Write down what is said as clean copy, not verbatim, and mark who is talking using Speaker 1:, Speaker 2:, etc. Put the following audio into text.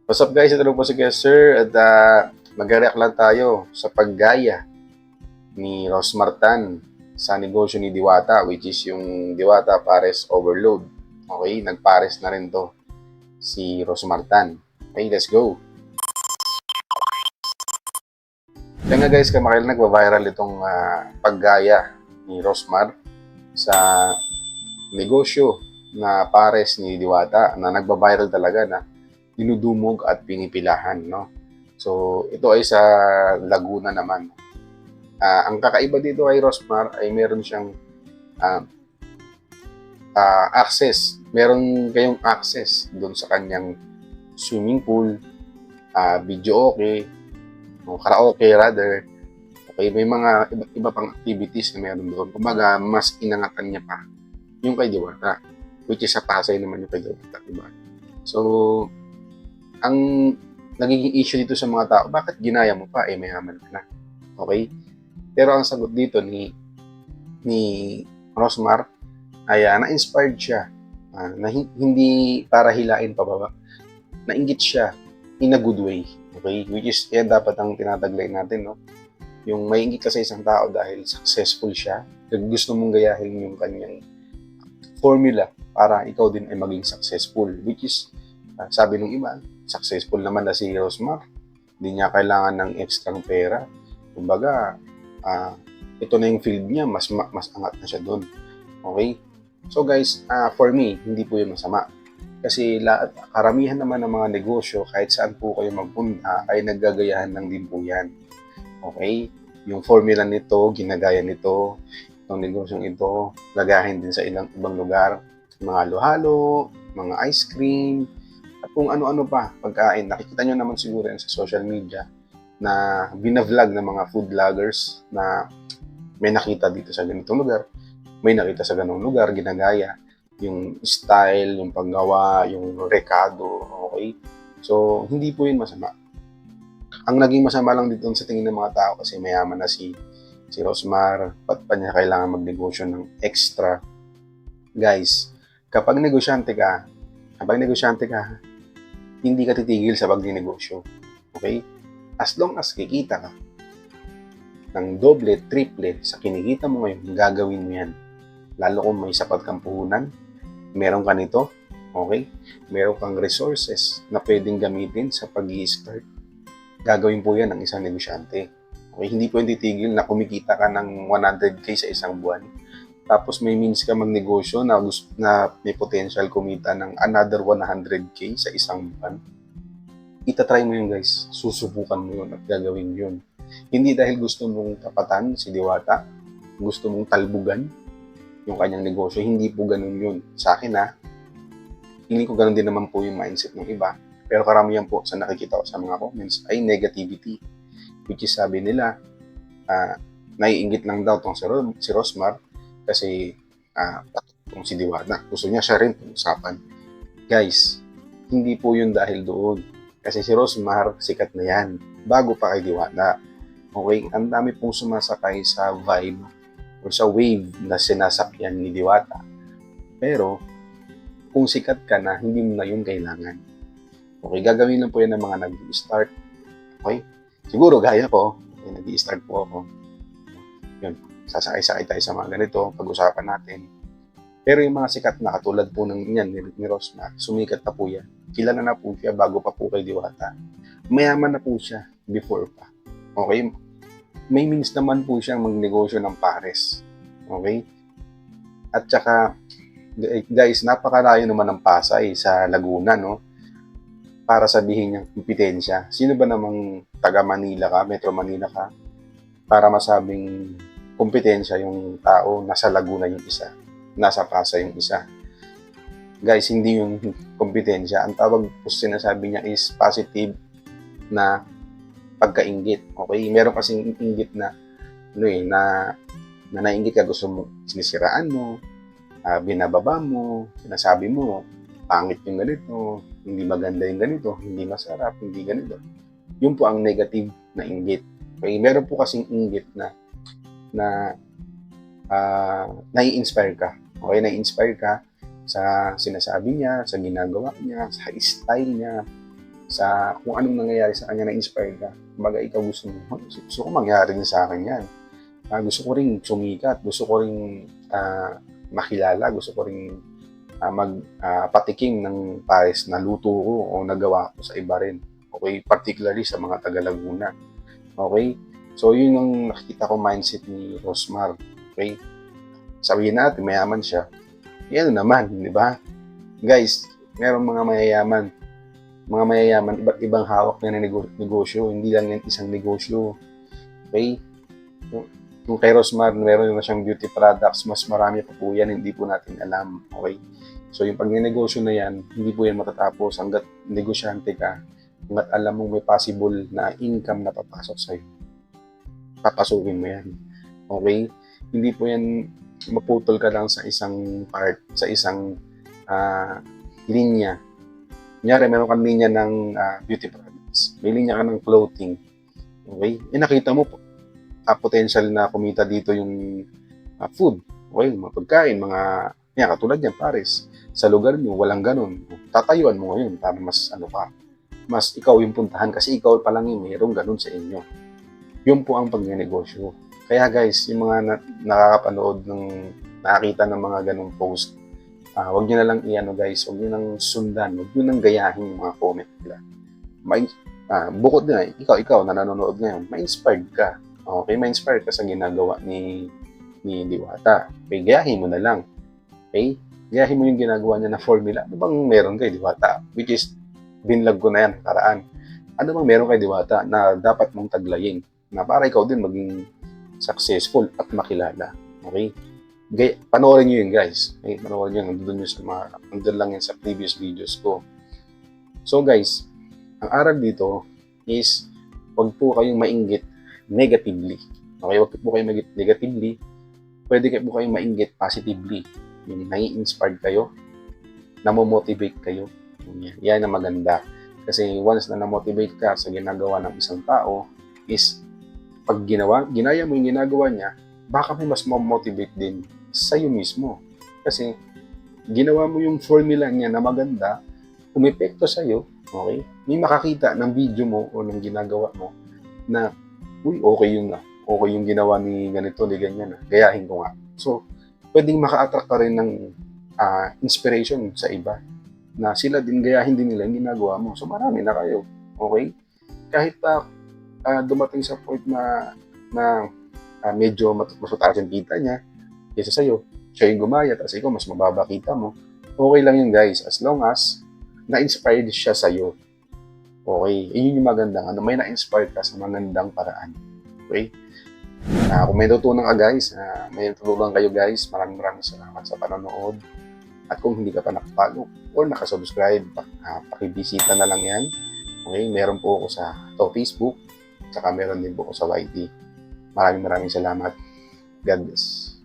Speaker 1: What's up guys? Ito lang po si Kuya Sir at mag-react lang tayo sa paggaya ni Rosmar Tan sa negosyo ni Diwata, which is yung Diwata Pares Overload. Okay, nagpares na rin to si Rosmar Tan. Okay, let's go! Kaya nga guys, kamakailan nagwa-viral itong paggaya ni Rosmar sa negosyo na pares ni Diwata na nagba-viral talaga na dinudumog at pinipilahan, no? So, ito ay sa Laguna naman. Ang kakaiba dito kay Rosmar ay meron siyang uh, access. Meron kayong access doon sa kanyang swimming pool, video okay, o karaoke rather. Okay, may mga iba pang activities na meron doon. Kumbaga, mas inangatan niya pa yung kay Diwata, which is sa Pasay naman yung kay Diwata, diba? So, ang nagiging issue dito sa mga tao, bakit ginaya mo pa? Mayaman ka na. Okay? Pero ang sagot dito ni Rosmar ay na-inspired siya. Na hindi para hilain pababa. Nainggit siya in a good way. Okay? Which is, yan dapat ang tinataglay natin, no? Yung maiinggit ka sa isang tao dahil successful siya, gusto mong gayahin yung kanyang formula para ikaw din ay maging successful. Which is, sabi ng iba, successful naman na si Rosmar. Hindi niya kailangan ng extra pera. Kumbaga, ito na yung field niya, mas angat na siya doon. Okay? So guys, for me, hindi po yun masama. Kasi karamihan naman ng mga negosyo, kahit saan po kayo magpunta, ay naggagayahan lang din po yan. Okay? Yung formula nito, ginagaya nito, itong negosyong ito, lagahin din sa ibang lugar. Mga halo-halo, mga ice cream, at kung ano-ano pa, pagkain. Nakikita nyo naman siguro yan sa social media na binavlog ng mga food vloggers na may nakita dito sa ganitong lugar, may nakita sa ganong lugar, ginagaya yung style, yung paggawa, yung rekado, okay? So, hindi po yun masama. Ang naging masama lang dito sa tingin ng mga tao kasi mayaman na si Rosmar, ba't pa niya kailangan magnegosyo ng extra? Guys, kapag negosyante ka, hindi ka titigil sa pagnegosyo. Okay? As long as kikita ka ng doble, triple sa kinikita mo ngayon, gagawin mo yan. Lalo kung may sapat kang puhunan, meron ka nito, okay? Meron kang resources na pwedeng gamitin sa pag-i-start. Gagawin po yan ng isang negosyante. Okay? Hindi pwedeng titigil na kumikita ka ng 100k sa isang buwan. Tapos may means ka magnegosyo na may potential kumita ng another 100k sa isang buwan. Itatry mo yun guys. Susubukan mo yun at gagawin yun. Hindi dahil gusto mong tapatan si Diwata, gusto mong talbugan yung kanyang negosyo. Hindi po ganun yun. Sa akin hindi ko ganun din naman po yung mindset ng iba. Pero karamihan po sa nakikita ko sa mga comments ay negativity. Which is sabi nila, naiinggit lang daw tong si Rosmar kasi patutong si Diwata. Gusto niya siya rin usapan. Guys, hindi po yun dahil doon. Kasi si Rosmar, sikat na yan. Bago pa kay Diwata. Okay? Ang dami pong sumasakay sa vibe o sa wave na sinasakyan ni Diwata. Pero, kung sikat ka na, hindi mo na yun kailangan. Okay? Gagawin lang po yan ng mga nag-i-start. Okay? Siguro, gaya ko, nag-i-start po ako. Yun. Sasakay-sakay tayo sa mga ganito, pag-usapan natin. Pero yung mga sikat na katulad po ng yan ni Rosmar, sumikat na po yan. Kilala na po siya bago pa po kay Diwata. Mayaman na po siya before pa. Okay? May means naman po siyang magnegosyo ng pares. Okay? At saka, guys, napakalayo naman ng Pasay sa Laguna, no? Para sabihin niyang kompetensya. Sino ba namang taga Manila ka, Metro Manila ka, para masabing kompetensya yung tao, nasa Laguna yung isa, nasa Pasay yung isa. Guys, hindi yung kompetensya. Ang tawag po sinasabi niya is positive na pagkainggit. Okay? Meron kasing inggit na na nainggit ka, gusto mo, sinisiraan mo, binababa mo, sinasabi mo, pangit yung ganito, hindi maganda yung ganito, hindi masarap, hindi ganito. Yun po ang negative na inggit. Okay? Meron po kasing inggit na nai-inspire ka. Okay, nai-inspire ka sa sinasabi niya, sa ginagawa niya, sa style niya. sa kung anong nangyayari sa kanya, na-inspire ka. Kumbaga, ikaw gusto ko mangyari din sa akin yan. Gusto ko ring sumikat, gusto ko ring makilala, gusto ko ring patikim ng pares na luto ko o nagawa ko sa iba rin. Okay? Particularly sa mga taga Laguna. Okay? So, yun yung nakikita ko mindset ni Rosmar. Okay? Sabihin natin, mayaman siya. Yan naman, di ba? Guys, merong mga mayayaman. Mga mayayaman, iba't ibang hawak na negosyo. Hindi lang yan isang negosyo. Okay? Kung kay Rosmar, meron na siyang beauty products, mas marami pa po yan, hindi po natin alam. Okay? So, yung pag-negosyo na yan, hindi po yan matatapos hanggat negosyante ka, hanggat alam mong may possible na income na papasok sa'yo. Papasukin mo yan. Okay? Hindi po yan maputol ka lang sa isang part, sa isang linya. Kunyari, meron kang linya ng beauty products. May linya ka ng clothing. Okay? Nakita mo po, potential na kumita dito yung food. Okay? Mga pagkain, yan, katulad yan, pares. Sa lugar nyo, walang ganun. Tatayuan mo ngayon para mas ikaw yung puntahan kasi ikaw pa lang yung mayroong ganun sa inyo. Yun po ang pagnenegosyo. Kaya guys, yung mga nakakapanood nakakita ng mga ganung post, wag nyo na lang guys, wag nyo nang sundan, wag nyo nang gayahin yung mga comment nila. Bukod na, ikaw na nanonood ngayon, ma-inspired ka. Okay, ma-inspired ka sa ginagawa ni Diwata. Okay, gayahin mo na lang. Okay? Gayahin mo yung ginagawa niya na formula. Ano bang meron kay Diwata? Which is, binlag ko na yan, karaan. Ano bang meron kay Diwata na dapat mong taglayin? Na para ikaw din maging successful at makilala. Okay? Panoorin nyo yun, guys. Okay? Panoorin nyo. Nandun lang yan sa previous videos ko. So, guys, ang aral dito is, wag po kayong mainggit negatively. Okay? Wag po kayong mainggit negatively. Pwede po kayong mainggit positively. Yung nai-inspired kayo, namomotivate kayo. Yan ang maganda. Kasi once na namotivate ka sa ginagawa ng isang tao, is pag ginaya mo yung ginagawa niya, baka may mas mamotivate din sa'yo mismo. Kasi ginawa mo yung formula niya na maganda, umepekto sa'yo, okay? May makakita ng video mo o ng ginagawa mo na, uy, okay yung ginawa ni ganito, ni ganyan, gayahin ko nga. So, pwedeng maka-attract ka rin ng inspiration sa iba na sila din, gayahin din nila yung ginagawa mo. So, marami na kayo. Okay? Kahit dumating sa point na medyo mas mataas yung kita niya kaysa sa'yo, siya yung gumaya, tapos ikaw mas mababa kita mo, okay lang yun guys, as long as na-inspired siya sa'yo. Okay? Yun yung magandang, may na-inspired ka sa magandang paraan. Okay? Kung may natutunan ka guys, may natutunan kayo guys, maraming salamat sa panonood. At kung hindi ka pa nakapalo or nakasubscribe, pakibisita na lang yan. Okay, meron po ako sa Facebook, saka meron din po ako sa YT. Maraming salamat. God bless.